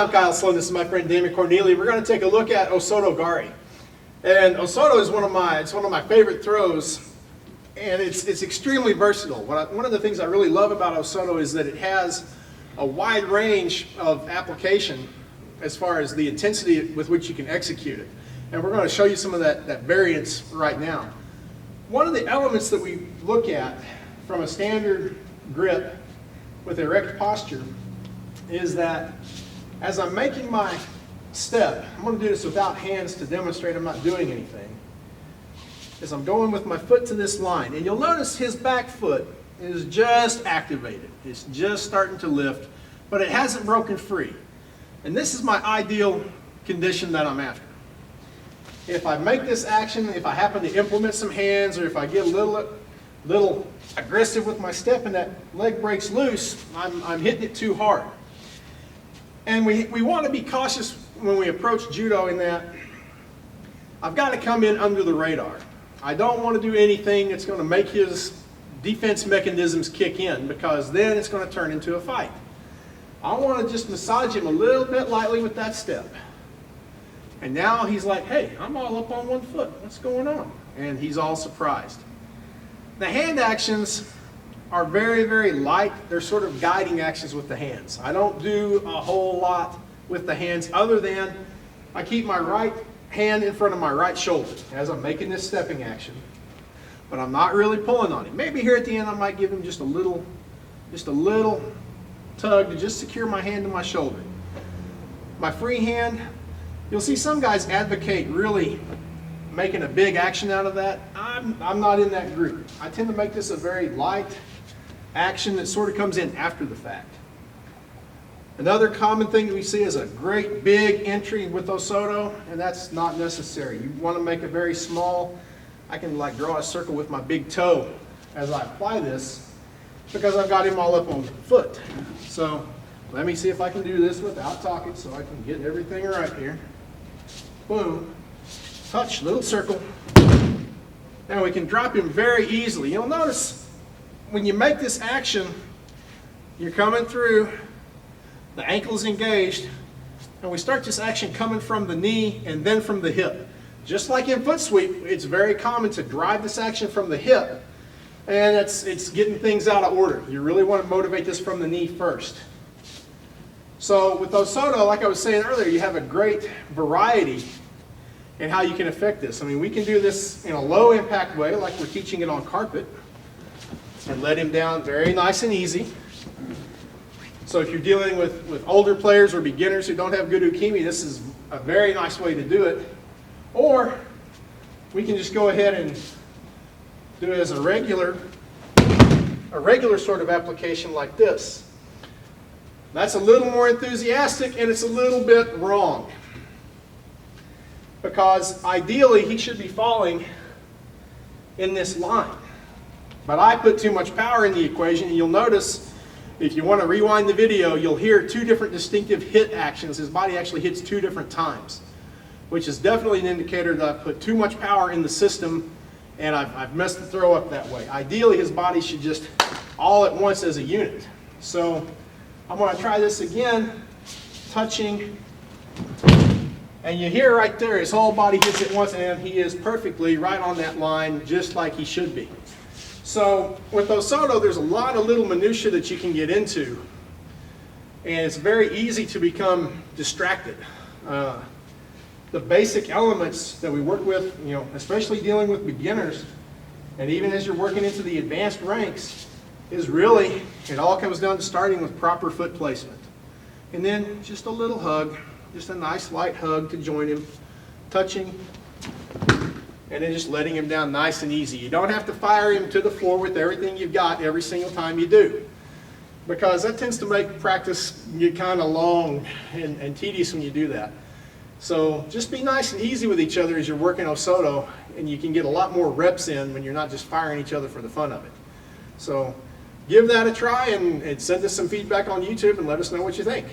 I'm Kyle Sloan. This is my friend Damon. We're going to take a look at Osoto-Gari. And Osoto is one of my favorite throws, and it's extremely versatile. One of the things I really love about Osoto is that it has a wide range of application as far as the intensity with which you can execute it. And we're going to show you some of that variance right now. One of the elements that we look at from a standard grip with erect posture is that as I'm making my step, I'm going to do this without hands to demonstrate I'm not doing anything, is I'm going with my foot to this line. And you'll notice his back foot is just activated. It's just starting to lift, but it hasn't broken free. And this is my ideal condition that I'm after. If I make this action, if I happen to implement some hands, or if I get a little aggressive with my step and that leg breaks loose, I'm hitting it too hard. And we want to be cautious when we approach judo in that I've got to come in under the radar. I don't want to do anything that's going to make his defense mechanisms kick in, because then it's going to turn into a fight. I want to just massage him a little bit lightly with that step. And now he's like, hey, I'm all up on one foot. What's going on? And he's all surprised. The hand actions are very, very light. They're sort of guiding actions with the hands. I don't do a whole lot with the hands other than I keep my right hand in front of my right shoulder as I'm making this stepping action. But I'm not really pulling on him. Maybe here at the end I might give him just a little tug to just secure my hand to my shoulder. My free hand, you'll see some guys advocate really making a big action out of that. I'm not in that group. I tend to make this a very light action that sort of comes in after the fact. Another common thing that we see is a great big entry with Osoto, and that's not necessary. You want to make a very small, I can like draw a circle with my big toe as I apply this, because I've got him all up on the foot. So let me see if I can do this without talking so I can get everything right here. Boom. Touch, little circle. And we can drop him very easily. You'll notice when you make this action, you're coming through, the ankle's engaged, and we start this action coming from the knee and then from the hip. Just like in foot sweep, it's very common to drive this action from the hip, and it's getting things out of order. You really want to motivate this from the knee first. So with Osoto, like I was saying earlier, you have a great variety in how you can affect this. I mean, we can do this in a low impact way, like we're teaching it on carpet, and let him down very nice and easy. So if you're dealing with older players or beginners who don't have good ukemi, this is a very nice way to do it. Or we can just go ahead and do it as a regular sort of application like this. That's a little more enthusiastic, and it's a little bit wrong, because ideally he should be falling in this line. But I put too much power in the equation, and you'll notice, if you want to rewind the video, you'll hear two different distinctive hit actions. His body actually hits two different times, which is definitely an indicator that I've put too much power in the system, and I've messed the throw up that way. Ideally, his body should just all at once as a unit. So I'm going to try this again, touching, and you hear right there his whole body hits at once, and he is perfectly right on that line, just like he should be. So with Osoto, there's a lot of little minutia that you can get into, and it's very easy to become distracted. The basic elements that we work with, especially dealing with beginners, and even as you're working into the advanced ranks, is really, it all comes down to starting with proper foot placement. And then just a little hug, just a nice light hug to join him, touching, and then just letting him down nice and easy. You don't have to fire him to the floor with everything you've got every single time you do, because that tends to make practice get kind of long and tedious when you do that. So just be nice and easy with each other as you're working Osoto, and you can get a lot more reps in when you're not just firing each other for the fun of it. So give that a try, and send us some feedback on YouTube and let us know what you think.